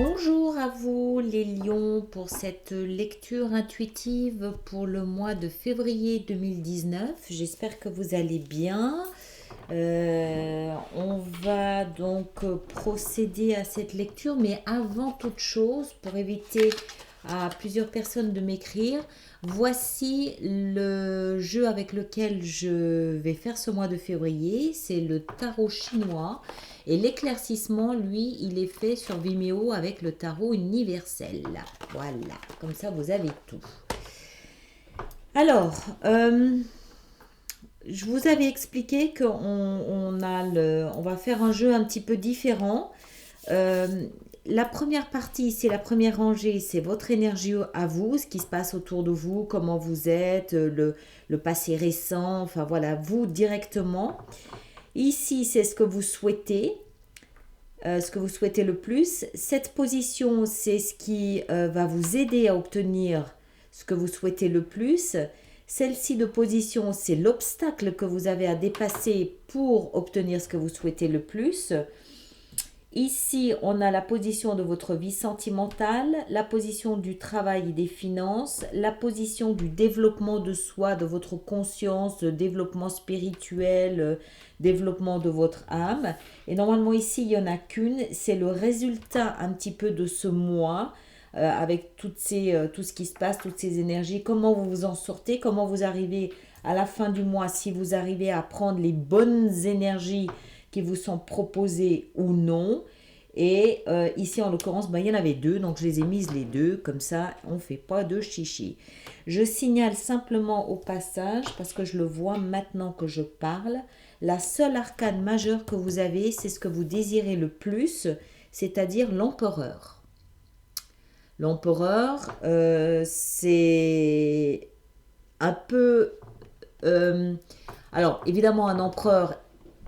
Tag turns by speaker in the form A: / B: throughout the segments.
A: Bonjour à vous les lions pour cette lecture intuitive pour le mois de février 2019. J'espère que vous allez bien. On va donc procéder à cette lecture, mais avant toute chose, pour éviter à plusieurs personnes de m'écrire, voici le jeu avec lequel je vais faire ce mois de février. C'est le tarot chinois. Et l'éclaircissement, lui, il est fait sur Vimeo avec le tarot universel. Voilà, comme ça vous avez tout. Alors, je vous avais expliqué qu'on va faire un jeu un petit peu différent. La première partie, c'est la première rangée, c'est votre énergie à vous, ce qui se passe autour de vous, comment vous êtes, le passé récent, enfin voilà, vous directement. Ici, c'est ce que vous souhaitez. Ce que vous souhaitez le plus. Cette position, c'est ce qui va vous aider à obtenir ce que vous souhaitez le plus. Celle-ci de position, c'est l'obstacle que vous avez à dépasser pour obtenir ce que vous souhaitez le plus. Ici, on a la position de votre vie sentimentale, la position du travail et des finances, la position du développement de soi, de votre conscience, de développement spirituel, développement de votre âme. Et normalement ici, il n'y en a qu'une, c'est le résultat un petit peu de ce mois, avec tout ce qui se passe, toutes ces énergies, comment vous vous en sortez, comment vous arrivez à la fin du mois, si vous arrivez à prendre les bonnes énergies qui vous sont proposées ou non. Et ici, en l'occurrence, il y en avait deux, donc je les ai mises les deux, comme ça, on ne fait pas de chichi. Je signale simplement au passage, parce que je le vois maintenant que je parle, la seule arcane majeure que vous avez, c'est ce que vous désirez le plus, c'est-à-dire l'empereur. L'empereur, c'est un peu... alors, évidemment, un empereur,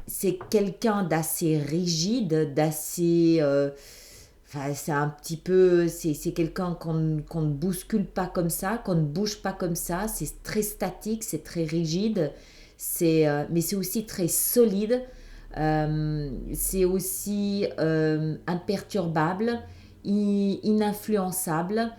A: c'est quelqu'un d'assez rigide, d'assez... c'est un petit peu... C'est quelqu'un qu'on ne bouscule pas comme ça, qu'on ne bouge pas comme ça. C'est très statique, c'est très rigide. Mais c'est aussi très solide. C'est aussi imperturbable, ininfluençable,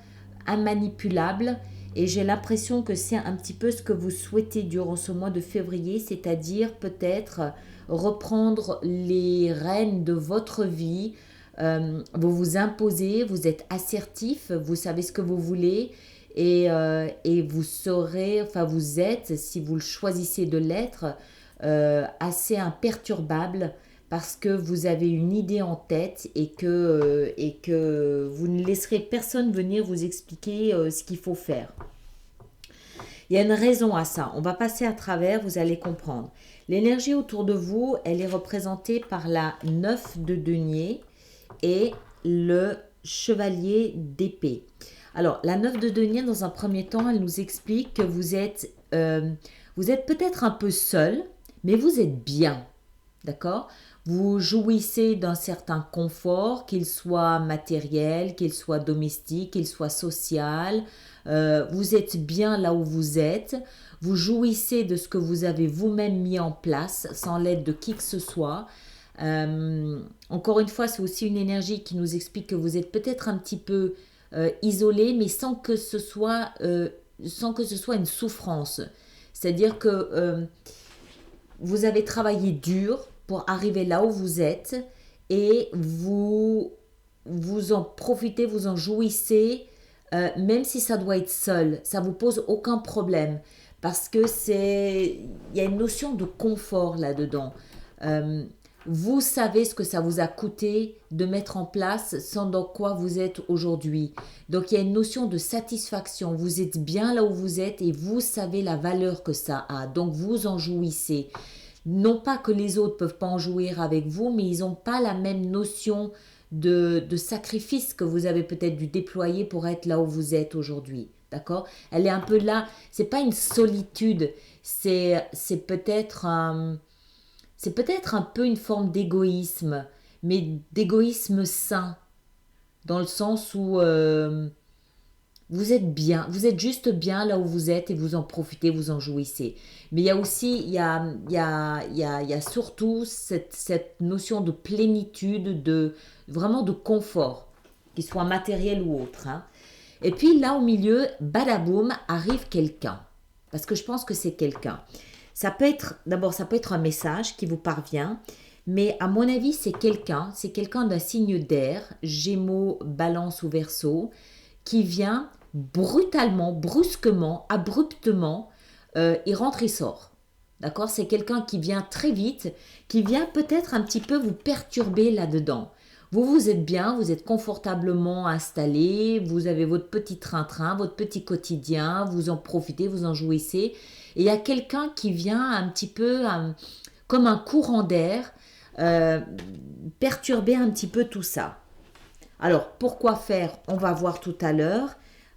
A: immanipulable. Et j'ai l'impression que c'est un petit peu ce que vous souhaitez durant ce mois de février, c'est-à-dire peut-être reprendre les rênes de votre vie. Vous vous imposez, vous êtes assertif, vous savez ce que vous voulez et vous saurez, enfin vous êtes, si vous le choisissez de l'être, assez imperturbable parce que vous avez une idée en tête et que vous ne laisserez personne venir vous expliquer ce qu'il faut faire. Il y a une raison à ça. On va passer à travers, vous allez comprendre. L'énergie autour de vous, elle est représentée par la 9 de denier et le chevalier d'épée. Alors, la 9 de denier, dans un premier temps, elle nous explique que vous êtes peut-être un peu seul, mais vous êtes bien. D'accord? Vous jouissez d'un certain confort, qu'il soit matériel, qu'il soit domestique, qu'il soit social. Vous êtes bien là où vous êtes. Vous jouissez de ce que vous avez vous-même mis en place sans l'aide de qui que ce soit. Encore une fois, c'est aussi une énergie qui nous explique que vous êtes peut-être un petit peu isolé, mais sans que ce soit une souffrance. C'est-à-dire que vous avez travaillé dur pour arriver là où vous êtes et vous en profitez, vous en jouissez, même si ça doit être seul, ça vous pose aucun problème parce que il y a une notion de confort là-dedans. Euh, Vous savez ce que ça vous a coûté de mettre en place ce dans quoi vous êtes aujourd'hui. Donc il y a une notion de satisfaction. Vous êtes bien là où vous êtes et vous savez la valeur que ça a. Donc vous en jouissez. Non pas que les autres ne peuvent pas en jouir avec vous, mais ils n'ont pas la même notion de sacrifice que vous avez peut-être dû déployer pour être là où vous êtes aujourd'hui. D'accord? Elle est un peu là. C'est pas une solitude. C'est peut-être un peu une forme d'égoïsme, mais d'égoïsme sain, dans le sens où vous êtes bien, vous êtes juste bien là où vous êtes et vous en profitez, vous en jouissez. Mais il y a aussi, il y a surtout cette notion de plénitude, vraiment de confort. qu'il soit matériel ou autre, hein. Et puis là au milieu, badaboum, arrive quelqu'un. Parce que je pense que c'est quelqu'un. Ça peut être, d'abord, ça peut être un message qui vous parvient, mais à mon avis, c'est quelqu'un d'un signe d'air, Gémeaux, Balance ou Verseau, qui vient brutalement, brusquement, abruptement, il rentre, il sort. D'accord? C'est quelqu'un qui vient très vite, qui vient peut-être un petit peu vous perturber là-dedans. Vous, vous êtes bien, vous êtes confortablement installé, vous avez votre petit train-train, votre petit quotidien, vous en profitez, vous en jouissez. Et il y a quelqu'un qui vient un petit peu comme un courant d'air, euh, perturber un petit peu tout ça. Alors, pourquoi faire? On va voir tout à l'heure.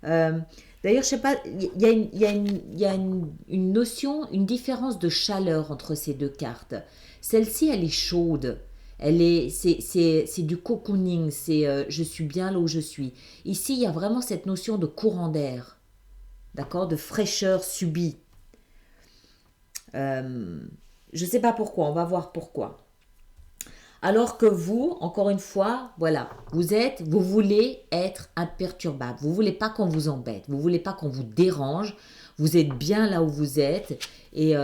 A: Euh, D'ailleurs, je sais pas, il y a une notion, une différence de chaleur entre ces deux cartes. Celle-ci, elle est chaude. C'est du cocooning, c'est je suis bien là où je suis. Ici, il y a vraiment cette notion de courant d'air, d'accord, de fraîcheur subie. Euh, je ne sais pas pourquoi, on va voir pourquoi. Alors que vous, encore une fois, voilà, vous voulez être imperturbable. Vous voulez pas qu'on vous embête. Vous voulez pas qu'on vous dérange. Vous êtes bien là où vous êtes et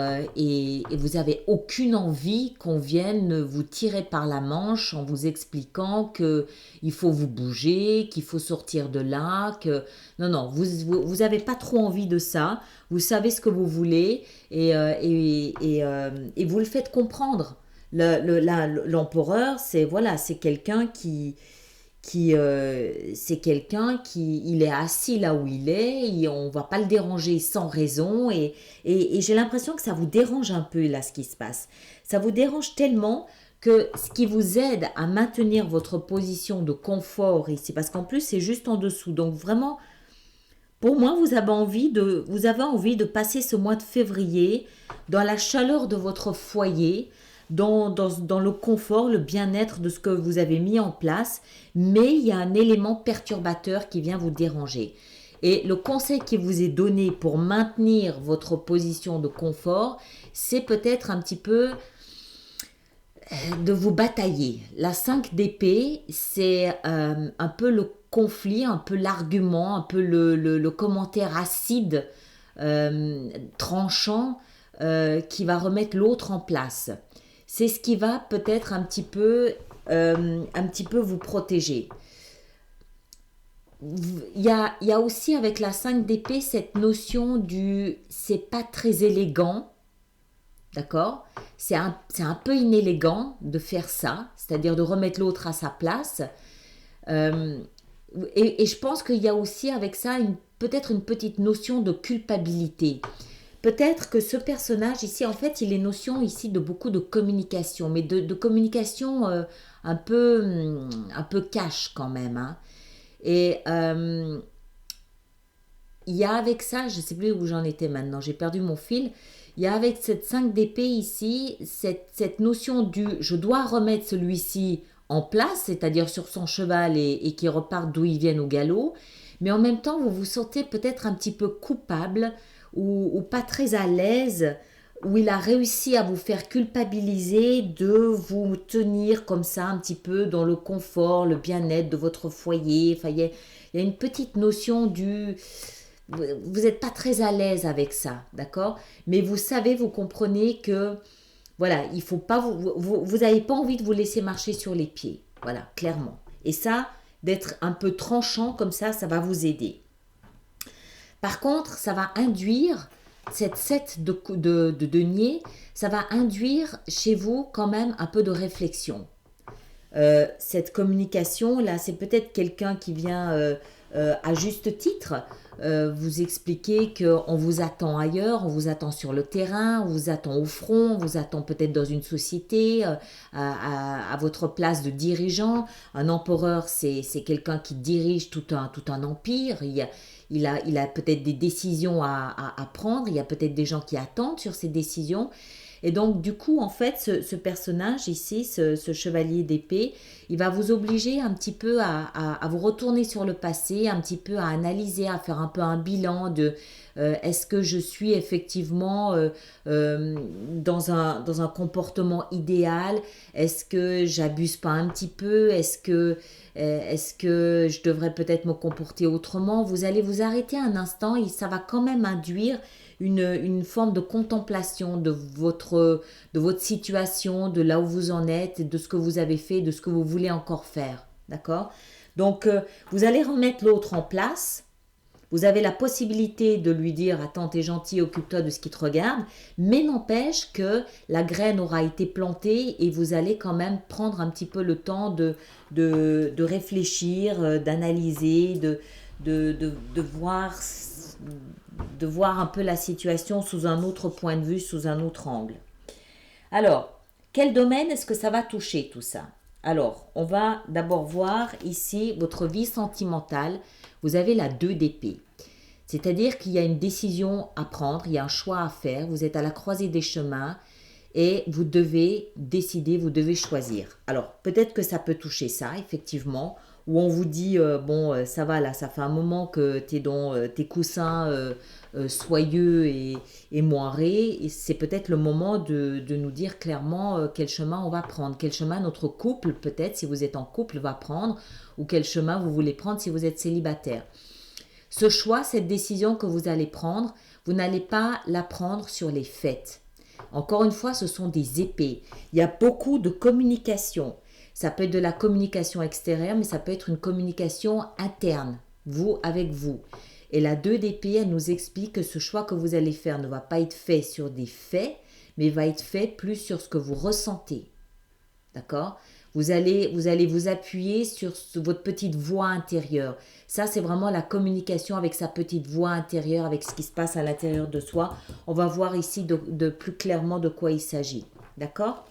A: vous avez aucune envie qu'on vienne vous tirer par la manche en vous expliquant que il faut vous bouger, qu'il faut sortir de là, que non non, vous avez pas trop envie de ça. Vous savez ce que vous voulez et vous le faites comprendre. L'empereur, c'est voilà, c'est quelqu'un qui il est assis là où il est, on va pas le déranger sans raison et j'ai l'impression que ça vous dérange un peu là ce qui se passe. Ça vous dérange tellement que ce qui vous aide à maintenir votre position de confort ici, parce qu'en plus c'est juste en dessous, donc vraiment pour moi, vous avez envie de passer ce mois de février dans la chaleur de votre foyer, dans le confort, le bien-être de ce que vous avez mis en place, mais il y a un élément perturbateur qui vient vous déranger. Et le conseil qui vous est donné pour maintenir votre position de confort, c'est peut-être un petit peu de vous batailler. La 5 d'épée, c'est un peu le conflit, un peu l'argument, un peu le commentaire acide, tranchant, qui va remettre l'autre en place. C'est ce qui va peut-être un petit peu vous protéger. Il y a aussi avec la 5 d'épée cette notion du c'est pas très élégant. D'accord? C'est un peu inélégant de faire ça, c'est-à-dire de remettre l'autre à sa place. Euh, et je pense qu'il y a aussi avec ça peut-être une petite notion de culpabilité. Peut-être que ce personnage ici, en fait, il est notion ici de beaucoup de communication, mais de communication un peu cash quand même, hein. Et il y a avec ça, je ne sais plus où j'en étais maintenant, j'ai perdu mon fil. Il y a avec cette 5 d'épée ici, cette notion du je dois remettre celui-ci en place, c'est-à-dire sur son cheval et qu'il reparte d'où il vient au galop, mais en même temps vous vous sentez peut-être un petit peu coupable ou pas très à l'aise, où il a réussi à vous faire culpabiliser de vous tenir comme ça un petit peu dans le confort, le bien-être de votre foyer. Enfin, il y a une petite notion du vous n'êtes pas très à l'aise avec ça, d'accord? Mais vous savez, vous comprenez que, voilà, il faut pas vous n'avez pas envie de vous laisser marcher sur les pieds, voilà, clairement. Et ça, d'être un peu tranchant comme ça va vous aider. Par contre, ça va induire cette 7 de denier, ça va induire chez vous quand même un peu de réflexion. Cette communication là, c'est peut-être quelqu'un qui vient à juste titre vous expliquer qu'on vous attend ailleurs, on vous attend sur le terrain, on vous attend au front, on vous attend peut-être dans une société, à votre place de dirigeant. Un empereur, c'est quelqu'un qui dirige tout un empire. Il a peut-être des décisions à prendre, il y a peut-être des gens qui attendent sur ces décisions. Et donc, du coup, en fait, ce personnage ici, ce chevalier d'épée, il va vous obliger un petit peu à vous retourner sur le passé, un petit peu à analyser, à faire un peu un bilan de est-ce que je suis effectivement dans un comportement idéal? Est-ce que j'abuse pas un petit peu? Est-ce que je devrais peut-être me comporter autrement? Vous allez vous arrêter un instant et ça va quand même induire une forme de contemplation de votre situation, de là où vous en êtes, de ce que vous avez fait, de ce que vous voulez encore faire. D'accord? Donc, vous allez remettre l'autre en place. Vous avez la possibilité de lui dire attends, t'es gentil, occupe-toi de ce qui te regarde, mais n'empêche que la graine aura été plantée et vous allez quand même prendre un petit peu le temps de réfléchir, d'analyser, de voir un peu la situation sous un autre point de vue, sous un autre angle. Alors, quel domaine est-ce que ça va toucher tout ça? Alors, on va d'abord voir ici votre vie sentimentale. Vous avez la 2 d'épée. C'est-à-dire qu'il y a une décision à prendre, il y a un choix à faire, vous êtes à la croisée des chemins et vous devez décider, vous devez choisir. Alors, peut-être que ça peut toucher ça, effectivement, où on vous dit, ça va là, ça fait un moment que tu es dans tes coussins soyeux et moirés, et c'est peut-être le moment de nous dire clairement quel chemin on va prendre, quel chemin notre couple, peut-être, si vous êtes en couple, va prendre, ou quel chemin vous voulez prendre si vous êtes célibataire. Ce choix, cette décision que vous allez prendre, vous n'allez pas la prendre sur les faits. Encore une fois, ce sont des épées. Il y a beaucoup de communication. Ça peut être de la communication extérieure, mais ça peut être une communication interne, vous avec vous. Et la 2 d'épée, elle nous explique que ce choix que vous allez faire ne va pas être fait sur des faits, mais va être fait plus sur ce que vous ressentez. D'accord? Vous allez vous appuyer sur votre petite voix intérieure. Ça, c'est vraiment la communication avec sa petite voix intérieure, avec ce qui se passe à l'intérieur de soi. On va voir ici de plus clairement de quoi il s'agit. D'accord?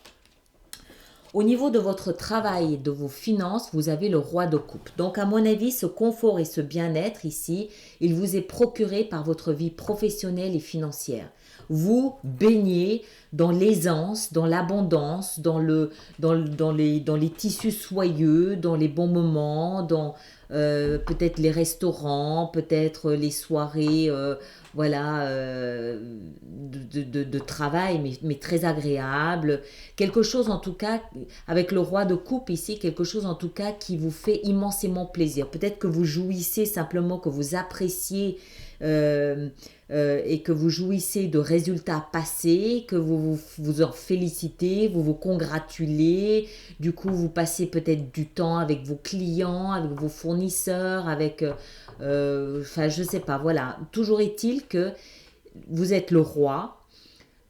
A: Au niveau de votre travail et de vos finances, vous avez le roi de coupe. Donc, à mon avis, ce confort et ce bien-être ici, il vous est procuré par votre vie professionnelle et financière. Vous baignez dans l'aisance, dans l'abondance, dans les tissus soyeux, dans les bons moments, dans peut-être les restaurants, peut-être les soirées de travail, mais très agréables. Quelque chose en tout cas, avec le roi de coupe ici, quelque chose en tout cas qui vous fait immensément plaisir. Peut-être que vous jouissez simplement, que vous appréciez et que vous jouissez de résultats passés, que vous en félicitez, vous vous congratulez, du coup vous passez peut-être du temps avec vos clients, avec vos fournisseurs, avec, je sais pas, voilà. Toujours est-il que vous êtes le roi.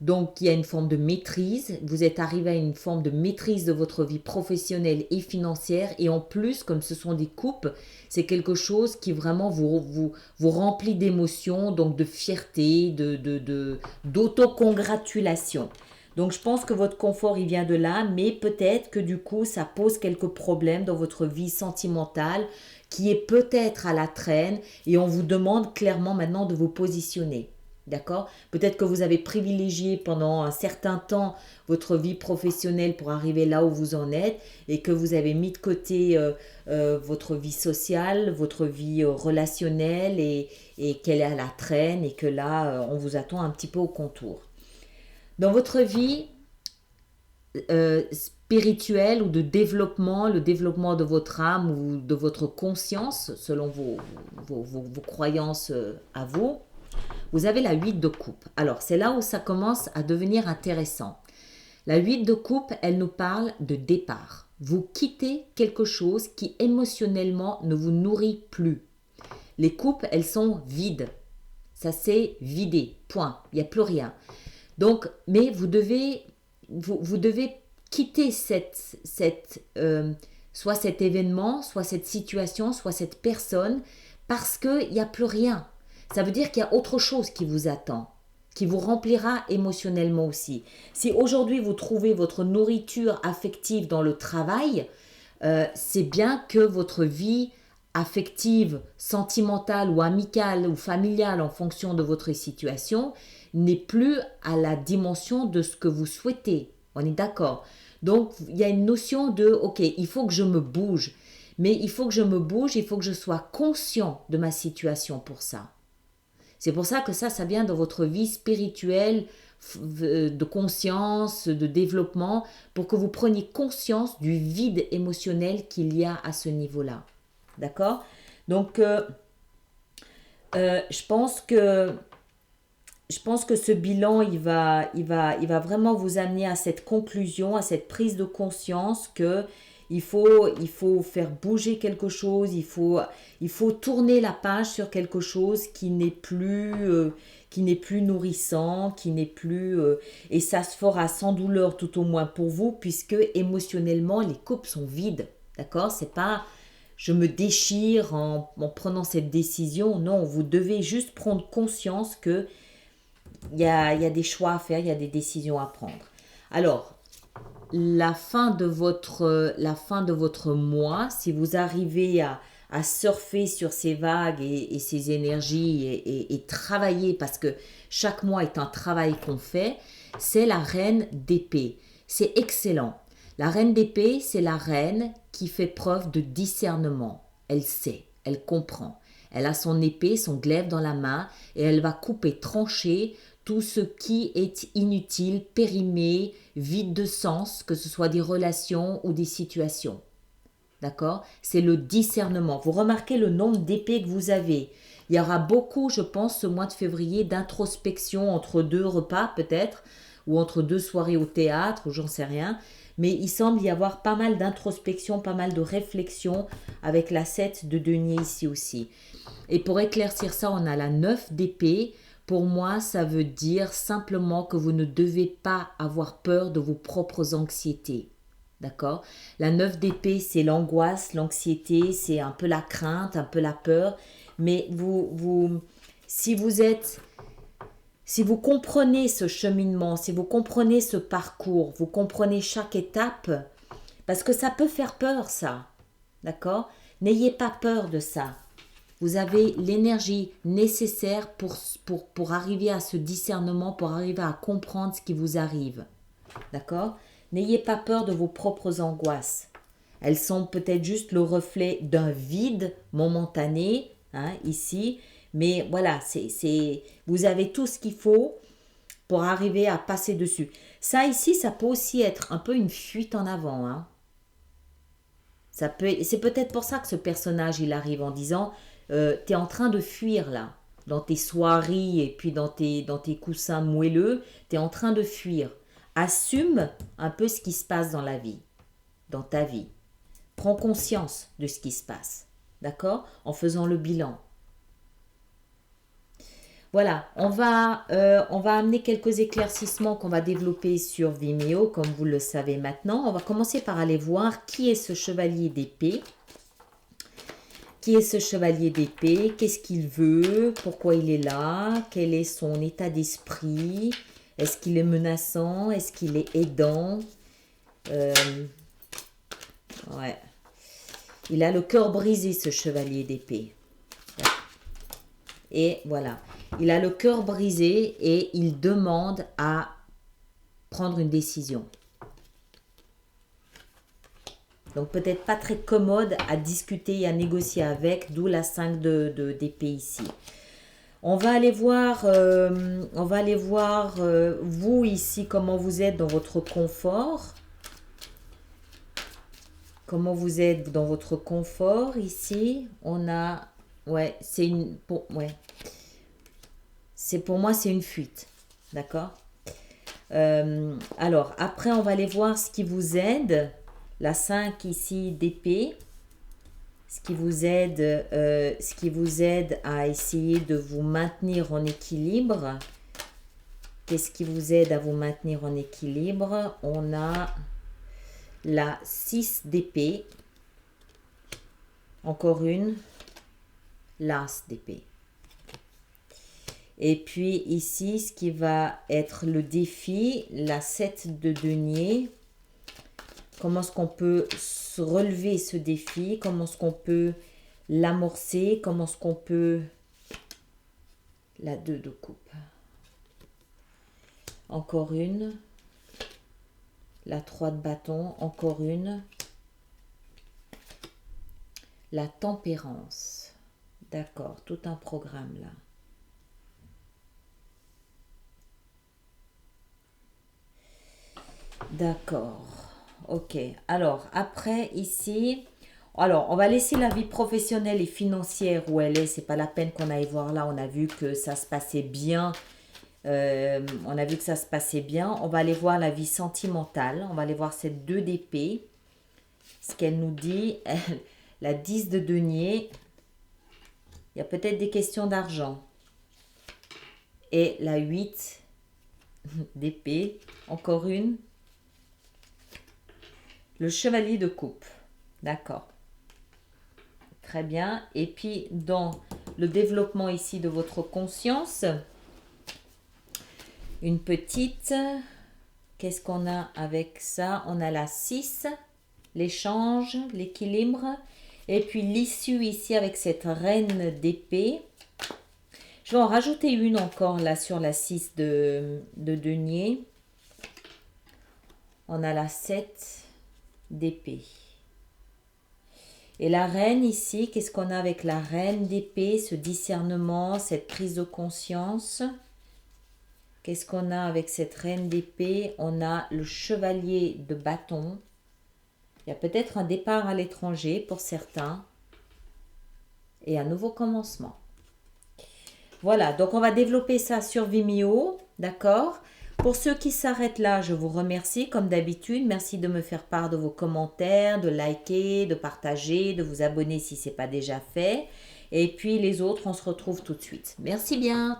A: Donc, il y a une forme de maîtrise. Vous êtes arrivé à une forme de maîtrise de votre vie professionnelle et financière. Et en plus, comme ce sont des coupes, c'est quelque chose qui vraiment vous remplit d'émotions, donc de fierté, d'autocongratulation. Donc, je pense que votre confort, il vient de là, mais peut-être que du coup, ça pose quelques problèmes dans votre vie sentimentale qui est peut-être à la traîne et on vous demande clairement maintenant de vous positionner. D'accord? Peut-être que vous avez privilégié pendant un certain temps votre vie professionnelle pour arriver là où vous en êtes et que vous avez mis de côté votre vie sociale, votre vie relationnelle et qu'elle est à la traîne et que là, on vous attend un petit peu au contour. Dans votre vie spirituelle ou de développement, le développement de votre âme ou de votre conscience, selon vos croyances à vous, vous avez la 8 de coupe. Alors, c'est là où ça commence à devenir intéressant. La 8 de coupe, elle nous parle de départ. Vous quittez quelque chose qui émotionnellement ne vous nourrit plus. Les coupes, elles sont vides. Ça s'est vidé, point. Il n'y a plus rien. Donc, mais vous devez quitter soit cet événement, soit cette situation, soit cette personne, parce qu'il n'y a plus rien. Ça veut dire qu'il y a autre chose qui vous attend, qui vous remplira émotionnellement aussi. Si aujourd'hui vous trouvez votre nourriture affective dans le travail, c'est bien que votre vie affective, sentimentale ou amicale ou familiale en fonction de votre situation, n'est plus à la dimension de ce que vous souhaitez. On est d'accord. Donc, il y a une notion de, ok, il faut que je me bouge. Mais il faut que je me bouge, il faut que je sois conscient de ma situation pour ça. C'est pour ça que ça vient de votre vie spirituelle, de conscience, de développement, pour que vous preniez conscience du vide émotionnel qu'il y a à ce niveau-là. D'accord? Donc, je pense que ce bilan, il va vraiment vous amener à cette conclusion, à cette prise de conscience que il faut faire bouger quelque chose, il faut tourner la page sur quelque chose qui n'est plus nourrissant, qui n'est plus et ça se fera sans douleur tout au moins pour vous, puisque émotionnellement les coupes sont vides, d'accord? C'est pas je me déchire en prenant cette décision, non, vous devez juste prendre conscience que il y a des choix à faire, il y a des décisions à prendre. Alors, la fin de votre mois, si vous arrivez à surfer sur ces vagues et ces énergies et travailler, parce que chaque mois est un travail qu'on fait, c'est la reine d'épée. C'est excellent. La reine d'épée, c'est la reine qui fait preuve de discernement. Elle sait, elle comprend. Elle a son épée, son glaive dans la main et elle va couper, trancher tout ce qui est inutile, périmé, vide de sens, que ce soit des relations ou des situations. D'accord? C'est le discernement. Vous remarquez le nombre d'épées que vous avez. Il y aura beaucoup, je pense, ce mois de février, d'introspection entre deux repas peut-être, ou entre deux soirées au théâtre, ou j'en sais rien. Mais il semble y avoir pas mal d'introspection, pas mal de réflexion avec la 7 de denier ici aussi. Et pour éclaircir ça, on a la 9 d'épée. Pour moi, ça veut dire simplement que vous ne devez pas avoir peur de vos propres anxiétés. D'accord? La 9 d'épée, c'est l'angoisse, l'anxiété, c'est un peu la crainte, un peu la peur. Mais si vous comprenez ce cheminement, si vous comprenez ce parcours, vous comprenez chaque étape, parce que ça peut faire peur, ça. D'accord? N'ayez pas peur de ça. Vous avez l'énergie nécessaire pour arriver à ce discernement, pour arriver à comprendre ce qui vous arrive. D'accord? N'ayez pas peur de vos propres angoisses. Elles sont peut-être juste le reflet d'un vide momentané, ici. Mais voilà, vous avez tout ce qu'il faut pour arriver à passer dessus. Ça ici, ça peut aussi être un peu une fuite en avant. C'est peut-être pour ça que ce personnage, il arrive en disant... tu es en train de fuir là, dans tes soieries et puis dans tes coussins moelleux, tu es en train de fuir. Assume un peu ce qui se passe dans la vie, dans ta vie. Prends conscience de ce qui se passe, d'accord? En faisant le bilan. Voilà, on va amener quelques éclaircissements qu'on va développer sur Vimeo, comme vous le savez maintenant. On va commencer par aller voir qui est ce chevalier d'épée. Qui est ce chevalier d'épée? Qu'est-ce qu'il veut? Pourquoi il est là? Quel est son état d'esprit? Est-ce qu'il est menaçant? Est-ce qu'il est aidant? Ouais. Il a le cœur brisé, ce chevalier d'épée. Et voilà. Il a le cœur brisé et il demande à prendre une décision. Donc peut-être pas très commode à discuter et à négocier avec, d'où la 5 d'épée ici. On va aller voir, vous ici, comment vous êtes dans votre confort. Comment vous êtes dans votre confort ici. On a, ouais, pour moi c'est une fuite, d'accord. Alors après on va aller voir ce qui vous aide. La 5 ici d'épée, ce qui vous aide à essayer de vous maintenir en équilibre. Qu'est-ce qui vous aide à vous maintenir en équilibre? On a la 6 d'épée, encore une, l'as d'épée. Et puis ici, ce qui va être le défi, la 7 de denier. Comment est-ce qu'on peut se relever ce défi? Comment est-ce qu'on peut l'amorcer? Comment est-ce qu'on peut... La 2 de coupe. encore une, la 3 de bâton, encore une, la tempérance. D'accord, tout un programme là. D'accord, ok. Alors, après, ici, alors, on va laisser la vie professionnelle et financière où elle est. C'est pas la peine qu'on aille voir là. On a vu que ça se passait bien. On a vu que ça se passait bien. On va aller voir la vie sentimentale. On va aller voir cette 2 d'épée. Ce qu'elle nous dit, la 10 de denier. Il y a peut-être des questions d'argent. Et la 8 d'épée. Encore une. Le chevalier de coupe. D'accord. Très bien. Et puis, dans le développement ici de votre conscience, une petite... Qu'est-ce qu'on a avec ça? On a la 6, l'échange, l'équilibre. Et puis, l'issue ici avec cette reine d'épée. Je vais en rajouter une encore là sur la 6 de denier. On a la 7 d'épée. Et la reine ici, qu'est-ce qu'on a avec la reine d'épée, ce discernement, cette prise de conscience? Qu'est-ce qu'on a avec cette reine d'épée? On a le chevalier de bâton. Il y a peut-être un départ à l'étranger pour certains. Et un nouveau commencement. Voilà, donc on va développer ça sur Vimeo, d'accord? Pour ceux qui s'arrêtent là, je vous remercie comme d'habitude. Merci de me faire part de vos commentaires, de liker, de partager, de vous abonner si ce n'est pas déjà fait. Et puis les autres, on se retrouve tout de suite. Merci bien.